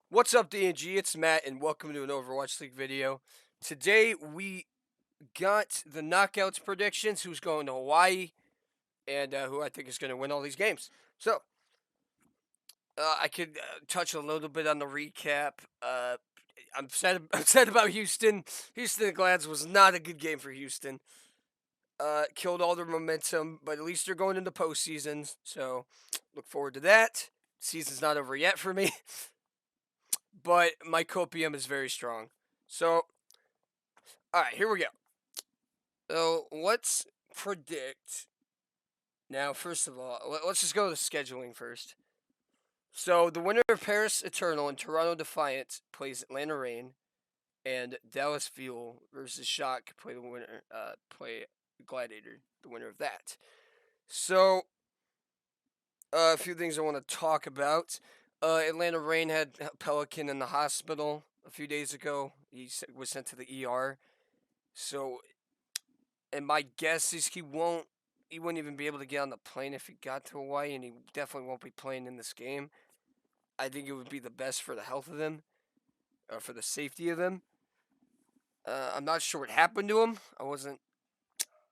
What's up, DNG? It's Matt, and welcome to an Overwatch League video. Today, we got the knockouts predictions, who's going to Hawaii, and who I think is going to win all these games. So, I could touch a little bit on the recap. I'm sad, I'm sad about Houston. Houston Glads was not a good game for Houston. Killed all their momentum, but at least they're going into postseason, so look forward to that. Season's not over yet for me, but my copium is very strong. So, all right, here we go. So let's predict. Now, first of all, let's just go to the scheduling first. So the winner of Paris Eternal and Toronto Defiant plays Atlanta Reign, and Dallas Fuel versus Shock play the winner. Play Gladiator, the winner of that. So a few things I want to talk about. Atlanta Reign had Pelican in the hospital a few days ago. He was sent to the ER. So, and my guess is he wouldn't even be able to get on the plane if he got to Hawaii, and he definitely won't be playing in this game. I think it would be the best for the health of them, for the safety of them. I'm not sure what happened to him. I wasn't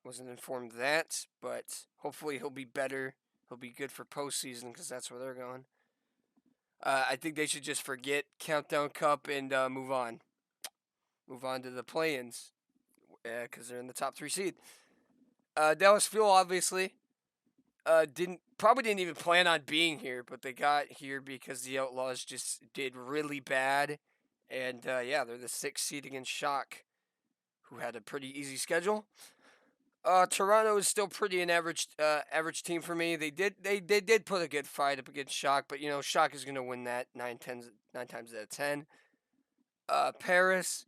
informed of that, but hopefully he'll be better. He'll be good for postseason because that's where they're going. I think they should just forget Countdown Cup and move on. Move on to the play-ins because they're in the top 3 seed. Dallas Fuel obviously didn't even plan on being here, but they got here because the Outlaws just did really bad, and yeah, they're the 6th seed against Shock, who had a pretty easy schedule. Toronto is still pretty an average team for me. They did put a good fight up against Shock, but Shock is gonna win that 9 times out of 10. Paris,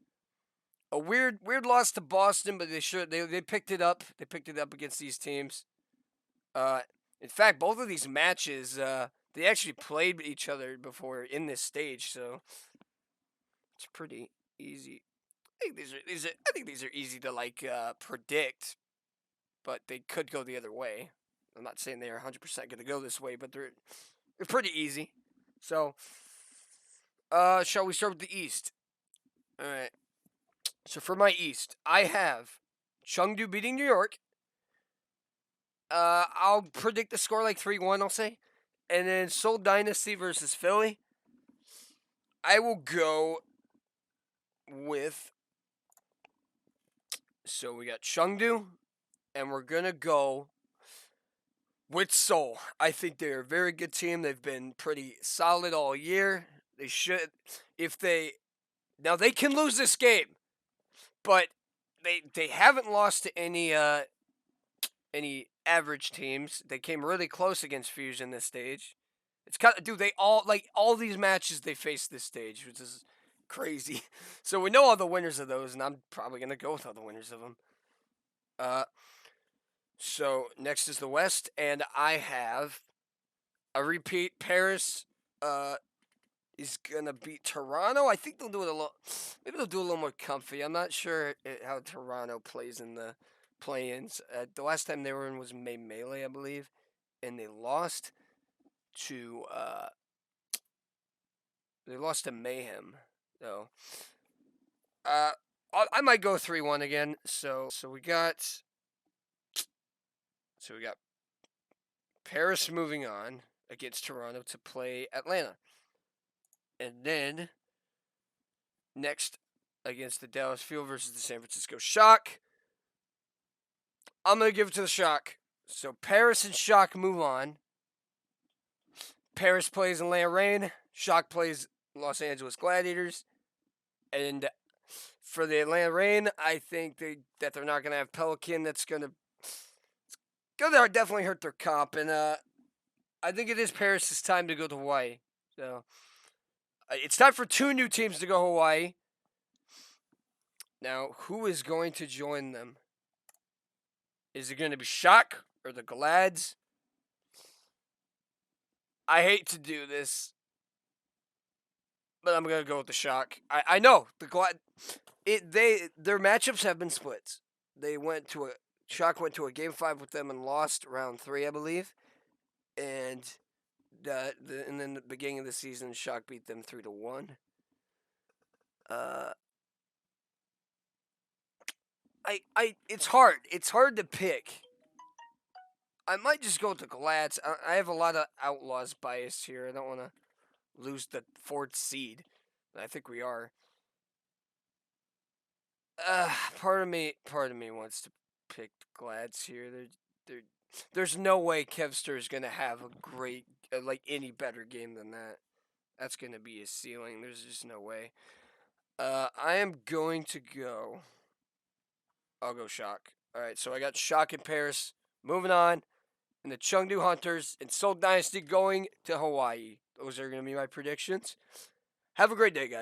a weird loss to Boston, but they picked it up. They picked it up against these teams. In fact, both of these matches, they actually played each other before in this stage, so it's pretty easy. I think these are easy to predict, but they could go the other way. I'm not saying they are 100% going to go this way, but they're pretty easy. So, shall we start with the East? All right. So for my East, I have Chengdu beating New York. I'll predict the score like 3-1, I'll say. And then Seoul Dynasty versus Philly. I will go with. So we got Chengdu, and we're going to go with Seoul. I think they're a very good team. They've been pretty solid all year. They should. If they. Now, they can lose this game, but they haven't lost to any average teams. They came really close against Fusion this stage. It's kind of, dude. They all these matches they faced this stage, which is crazy. So we know all the winners of those, and I'm probably gonna go with all the winners of them. So next is the West, and I have a repeat. Paris is gonna beat Toronto. I think they'll do it a little. Maybe they'll do a little more comfy. I'm not sure how Toronto plays in the play-ins. The last time they were in was Melee, I believe, and they lost to Mayhem. So I might go 3-1 again. So we got Paris moving on against Toronto to play Atlanta, and then next against the Dallas Fuel versus the San Francisco Shock. I'm gonna give it to the Shock. So Paris and Shock move on. Paris plays Atlanta Reign. Shock plays Los Angeles Gladiators. And for the Atlanta Reign, I think that they're not gonna have Pelican. That's gonna definitely hurt their comp. And I think it is Paris' time to go to Hawaii. So it's time for 2 new teams to go Hawaii. Now, who is going to join them? Is it going to be Shock or the Glads? I hate to do this, but I'm going to go with the Shock. I know the Glad. Their matchups have been split. Shock went to a game 5 with them and lost round 3, I believe, and And then the beginning of the season, Shock beat them 3-1. It's hard. It's hard to pick. I might just go with the Glads. I have a lot of Outlaws bias here. I don't want to lose the 4th seed. I think we are. Part of me wants to pick Glads here. There's no way Kevster is gonna have a great, any better game than that. That's gonna be his ceiling. There's just no way. I am going to go. I'll go Shock. All right, so I got Shock in Paris. Moving on, and the Chengdu Hunters and Seoul Dynasty going to Hawaii. Those are gonna be my predictions. Have a great day, guys.